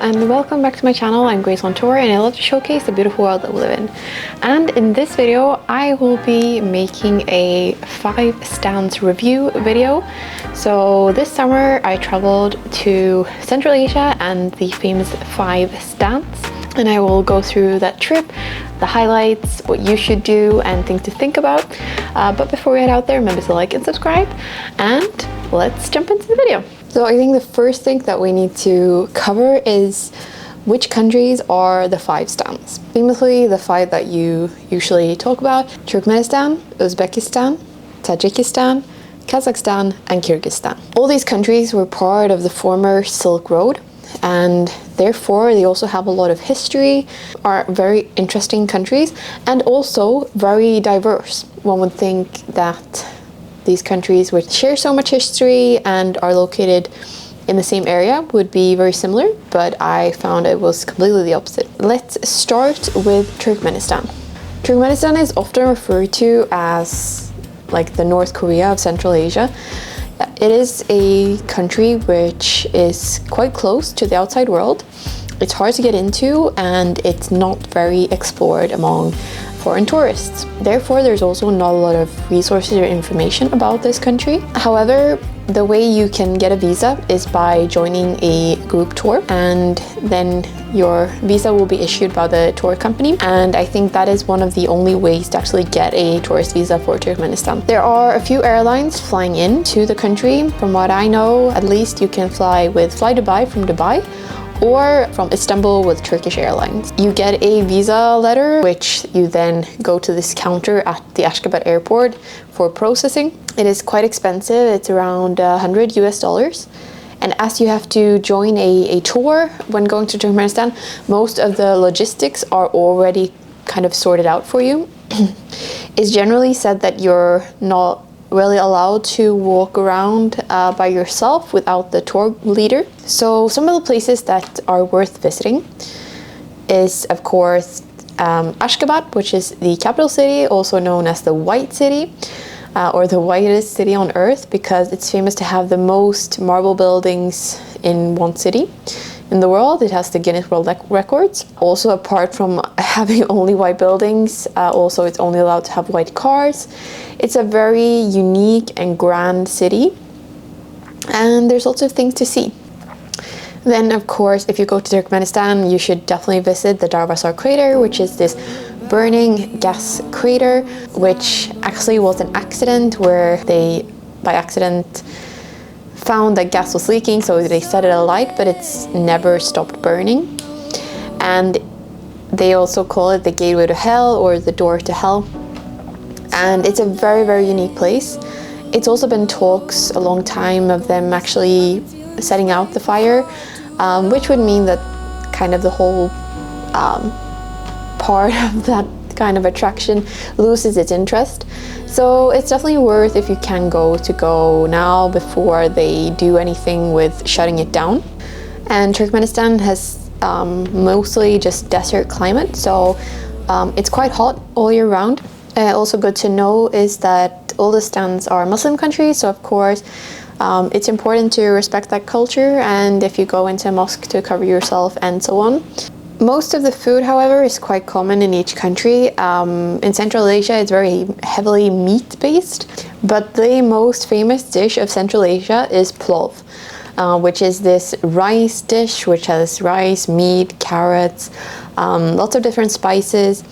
and welcome back to my channel. I'm Grace on Tour and I love to showcase the beautiful world that we live in. And in this video I will be making a 5 stands review video. So this summer I traveled to Central Asia and the famous 5 stands, and I will go through that trip, the highlights, what you should do and things to think about. But before we head out there, remember to like and subscribe, and let's jump into the video. So I think the first thing that we need to cover is which countries are the 5 stands. Famously, the 5 that you usually talk about: Turkmenistan, Uzbekistan, Tajikistan, Kazakhstan and Kyrgyzstan. All these countries were part of the former Silk Road, and therefore they also have a lot of history, are very interesting countries, and also very diverse. One would think that these countries which share so much history and are located in the same area would be very similar, but I found it was completely the opposite. Let's start with Turkmenistan. Turkmenistan is often referred to as like the North Korea of Central Asia. It is a country which is quite close to the outside world. It's hard to get into and it's not very explored among foreign tourists. Therefore, there's also not a lot of resources or information about this country. However, the way you can get a visa is by joining a group tour, and then your visa will be issued by the tour company. And I think that is one of the only ways to actually get a tourist visa for Turkmenistan. There are a few airlines flying in to the country. From what I know, at least you can fly with Fly Dubai from Dubai, or from Istanbul with Turkish Airlines. You get a visa letter, which you then go to this counter at the Ashgabat airport for processing. It is quite expensive. It's around $100 US. And as you have to join a tour when going to Turkmenistan, most of the logistics are already kind of sorted out for you. It's generally said that you're not really allowed to walk around by yourself without the tour leader. So some of the places that are worth visiting is, of course, Ashgabat, which is the capital city, also known as the White City, or the whitest city on earth, because it's famous to have the most marble buildings in one city in the world. It has the Guinness World Records. Also, apart from having only white buildings, also it's only allowed to have white cars. It's a very unique and grand city, and there's lots of things to see. Then, of course, if you go to Turkmenistan, you should definitely visit the Darvazar crater, which is this burning gas crater, which actually was an accident where they, by accident, found that gas was leaking, so they set it alight, but it's never stopped burning. And they also call it the gateway to hell, or the door to hell. And it's a very, very unique place. It's also been talks a long time of them actually setting out the fire, which would mean that kind of the whole part of that kind of attraction loses its interest. So it's definitely worth, if you can go now before they do anything with shutting it down. And Turkmenistan has mostly just desert climate, so it's quite hot all year round. Also good to know is that all the stands are Muslim countries, so of course it's important to respect that culture, and if you go into a mosque, to cover yourself and so on. Most of the food, however, is quite common in each country. In Central Asia, it's very heavily meat-based, but the most famous dish of Central Asia is plov, which is this rice dish which has rice, meat, carrots, lots of different spices,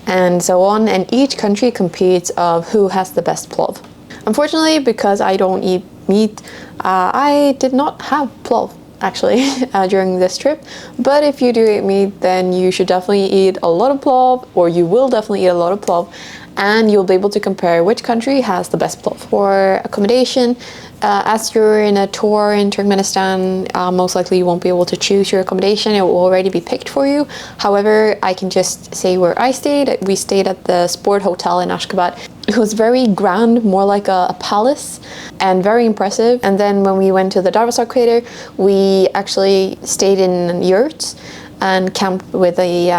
and so on. And each country competes of who has the best plov. Unfortunately, because I don't eat meat, I did not have plov actually during this trip. But if you do eat meat, then you should definitely eat a lot of plov, or you will definitely eat a lot of plov, and you'll be able to compare which country has the best plov. For accommodation, as you're in a tour in Turkmenistan, most likely you won't be able to choose your accommodation. It will already be picked for you. However, I can just say where I stayed. We stayed at the Sport Hotel in Ashgabat. It was very grand, more like a palace, and very impressive. And then when we went to the Darvazar crater, we actually stayed in yurts and camped with a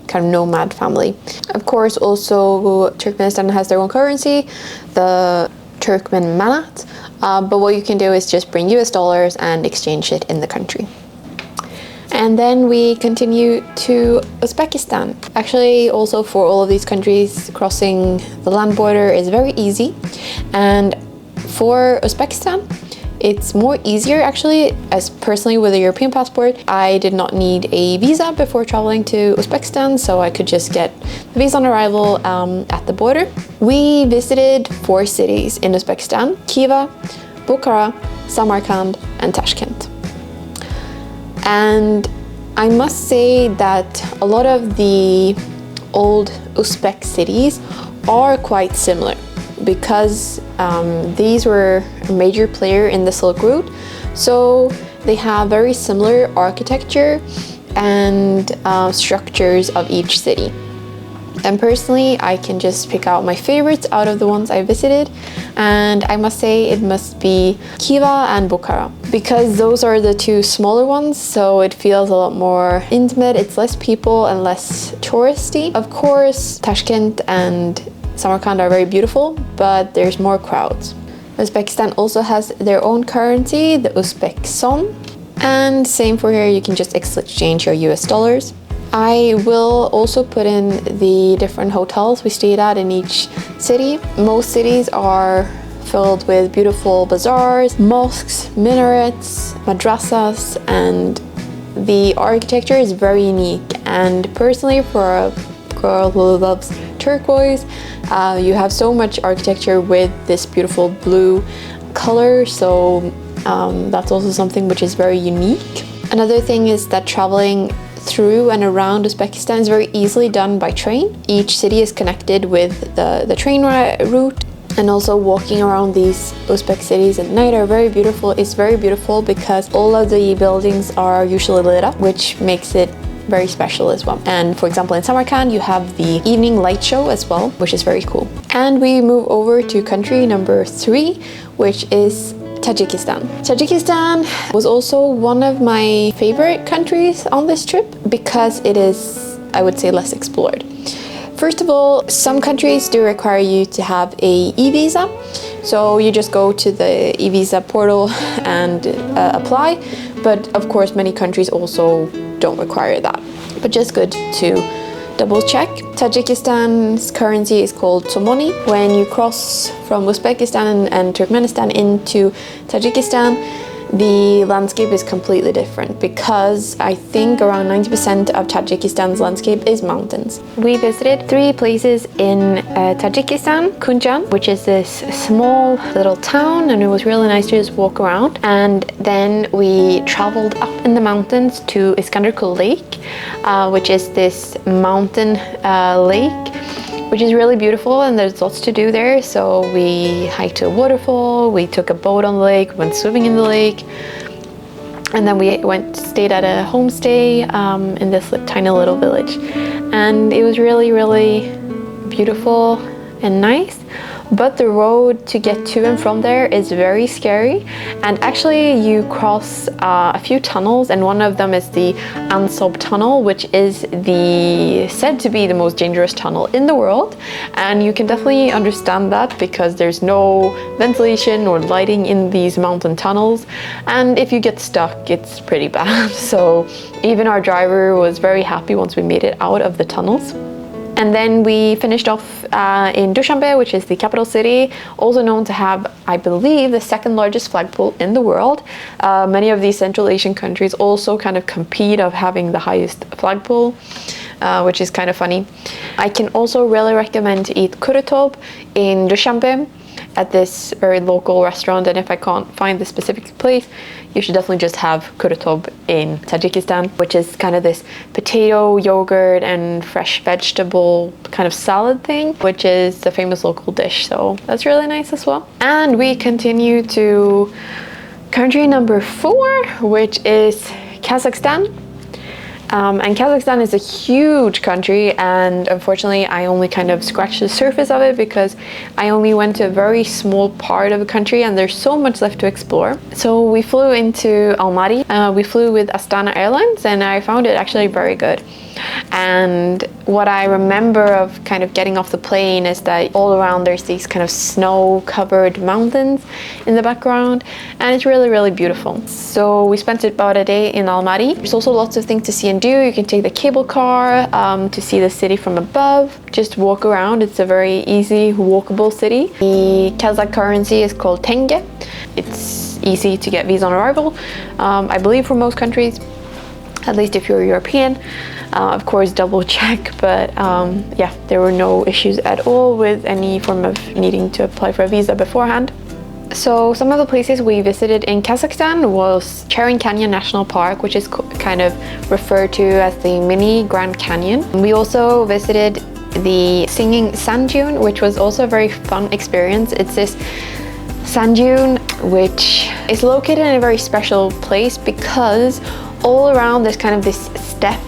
kind of nomad family. Of course, also Turkmenistan has their own currency, the Turkmen manat, but what you can do is just bring US dollars and exchange it in the country. And then we continue to Uzbekistan. Actually, also for all of these countries, crossing the land border is very easy. And for Uzbekistan, it's more easier actually, as personally with a European passport, I did not need a visa before traveling to Uzbekistan, so I could just get the visa on arrival at the border. We visited 4 cities in Uzbekistan: Khiva, Bukhara, Samarkand, and Tashkent. And I must say that a lot of the old Uzbek cities are quite similar because these were a major player in the Silk Route, so they have very similar architecture and structures of each city. And personally, I can just pick out my favorites out of the ones I visited, and I must say it must be Khiva and Bukhara, because those are the 2 smaller ones, so it feels a lot more intimate, it's less people and less touristy. Of course, Tashkent and Samarkand are very beautiful, but there's more crowds. Uzbekistan also has their own currency, the Uzbek son, and same for here, you can just exchange your US dollars. I will also put in the different hotels we stayed at in each city. Most cities are filled with beautiful bazaars, mosques, minarets, madrasas, and the architecture is very unique. And personally, for a girl who loves turquoise, you have so much architecture with this beautiful blue color, so that's also something which is very unique. Another thing is that traveling through and around Uzbekistan is very easily done by train. Each city is connected with the train route, and also walking around these Uzbek cities at night are very beautiful. It's very beautiful because all of the buildings are usually lit up, which makes it very special as well. And for example, in Samarkand, you have the evening light show as well, which is very cool. And we move over to country number 3, which is Tajikistan. Tajikistan was also one of my favorite countries on this trip because it is, I would say, less explored. First of all, some countries do require you to have a e-visa, so you just go to the e-visa portal and apply, but of course many countries also don't require that, but just good to double check. Tajikistan's currency is called somoni. When you cross from Uzbekistan and Turkmenistan into Tajikistan, the landscape is completely different because I think around 90% of Tajikistan's landscape is mountains. We visited 3 places in Tajikistan: Kunjan, which is this small little town, and it was really nice to just walk around. And then we traveled up in the mountains to Iskanderkul Lake, which is this mountain lake, which is really beautiful, and there's lots to do there. So we hiked to a waterfall, we took a boat on the lake, went swimming in the lake, and then we stayed at a homestay in this tiny little village. And it was really, really beautiful and nice. But the road to get to and from there is very scary, and actually you cross a few tunnels, and one of them is the Ansob tunnel, which is said to be the most dangerous tunnel in the world. And you can definitely understand that because there's no ventilation or lighting in these mountain tunnels, and if you get stuck, it's pretty bad. So even our driver was very happy once we made it out of the tunnels. And then we finished off in Dushanbe, which is the capital city, also known to have, I believe, the 2nd largest flagpole in the world. Many of these Central Asian countries also kind of compete of having the highest flagpole, which is kind of funny. I can also really recommend to eat kurutob in Dushanbe at this very local restaurant, and if I can't find the specific place, you should definitely just have kurutob in Tajikistan, which is kind of this potato, yogurt, and fresh vegetable kind of salad thing, which is the famous local dish, so that's really nice as well. And we continue to country number 4, which is Kazakhstan. And Kazakhstan is a huge country, and unfortunately I only kind of scratched the surface of it because I only went to a very small part of the country and there's so much left to explore. So we flew into Almaty. We flew with Astana Airlines, and I found it actually very good. And what I remember of kind of getting off the plane is that all around there's these kind of snow-covered mountains in the background, and it's really, really beautiful. So we spent about a day in Almaty. There's also lots of things to see and do. You can take the cable car to see the city from above. Just walk around. It's a very easy, walkable city. The Kazakh currency is called tenge. It's easy to get visa on arrival, I believe, for most countries, at least if you're European. Of course, double check, but yeah, there were no issues at all with any form of needing to apply for a visa beforehand. So some of the places we visited in Kazakhstan was Chereng Canyon National Park, which is kind of referred to as the mini Grand Canyon. We also visited the Singing Sand Dune, which was also a very fun experience. It's this sand dune which is located in a very special place because all around there's kind of this steppe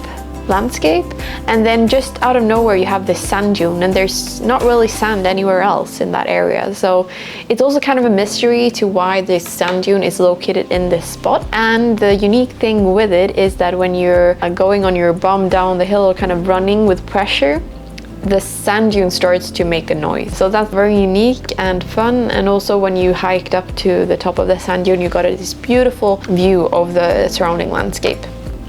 landscape, and then just out of nowhere you have this sand dune, and there's not really sand anywhere else in that area. So it's also kind of a mystery to why this sand dune is located in this spot. And the unique thing with it is that when you're going on your bum down the hill or kind of running with pressure, the sand dune starts to make a noise. So that's very unique and fun. And also when you hiked up to the top of the sand dune, you got this beautiful view of the surrounding landscape.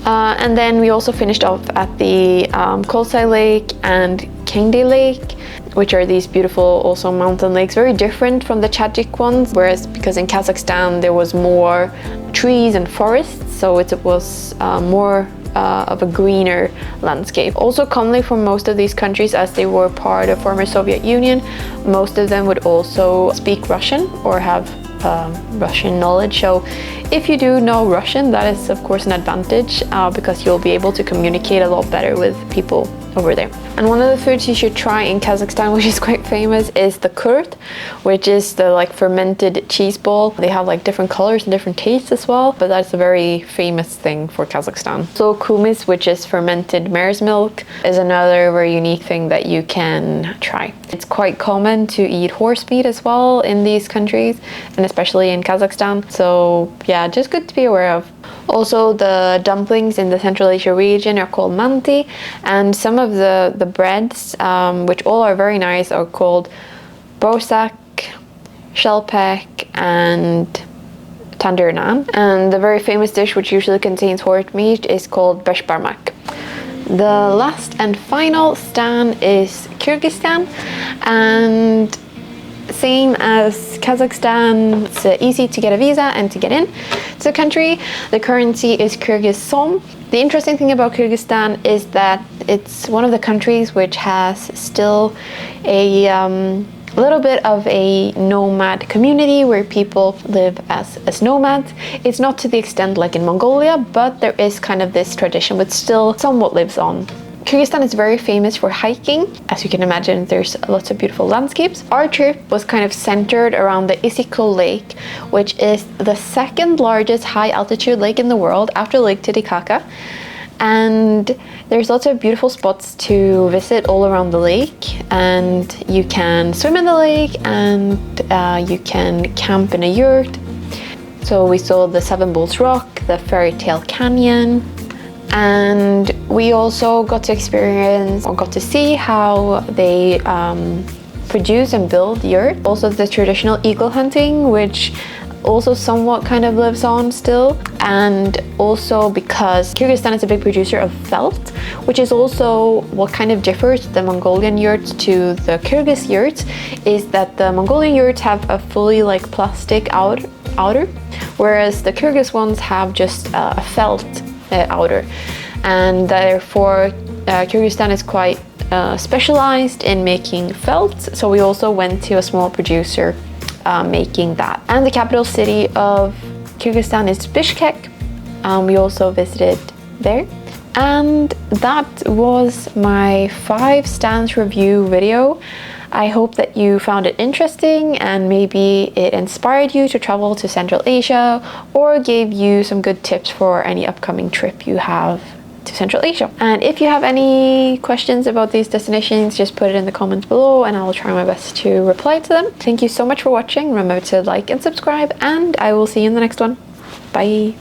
And then we also finished off at the Kolsay Lake and Kengde Lake, which are these beautiful also mountain lakes, very different from the Tajik ones, whereas because in Kazakhstan there was more trees and forests, so it was more of a greener landscape. Also commonly for most of these countries, as they were part of former Soviet Union, most of them would also speak Russian or have Russian knowledge. So if you do know Russian, that is of course an advantage because you'll be able to communicate a lot better with people over there. And one of the foods you should try in Kazakhstan, which is quite famous, is the kurt, which is the like fermented cheese ball. They have like different colors and different tastes as well, but that's a very famous thing for Kazakhstan. So kumis, which is fermented mare's milk, is another very unique thing that you can try. It's quite common to eat horse meat as well in these countries, and especially in Kazakhstan. So yeah, just good to be aware of. Also, the dumplings in the Central Asia region are called manti, and some of the breads, which all are very nice, are called borsak, shelpek, and tandoor naan. And the very famous dish, which usually contains horse meat, is called beshbarmak. The last and final stand is Kyrgyzstan, and same as Kazakhstan, it's easy to get a visa and to get in to the country. The currency is Kyrgyz som. The interesting thing about Kyrgyzstan is that it's one of the countries which has still a little bit of a nomad community where people live as nomads. It's not to the extent like in Mongolia, but there is kind of this tradition which still somewhat lives on. Kyrgyzstan is very famous for hiking. As you can imagine, there's lots of beautiful landscapes. Our trip was kind of centered around the Issyk Lake, which is the second largest high altitude lake in the world after Lake Titicaca. And there's lots of beautiful spots to visit all around the lake, and you can swim in the lake, and you can camp in a yurt. So we saw the Seven Bulls Rock, the Fairy Tale Canyon, and we also got to experience or got to see how they produce and build yurt. Also the traditional eagle hunting, which also somewhat kind of lives on still. And also because Kyrgyzstan is a big producer of felt, which is also what kind of differs the Mongolian yurts to the Kyrgyz yurts, is that the Mongolian yurts have a fully like plastic outer, whereas the Kyrgyz ones have just a felt outer. And therefore Kyrgyzstan is quite specialized in making felt, so we also went to a small producer making that. And the capital city of Kyrgyzstan is Bishkek. We also visited there. And that was my 5 stands review video. I hope that you found it interesting and maybe it inspired you to travel to Central Asia or gave you some good tips for any upcoming trip you have to Central Asia. And if you have any questions about these destinations, just put it in the comments below and I will try my best to reply to them. Thank you so much for watching. Remember to like and subscribe, and I will see you in the next one. Bye.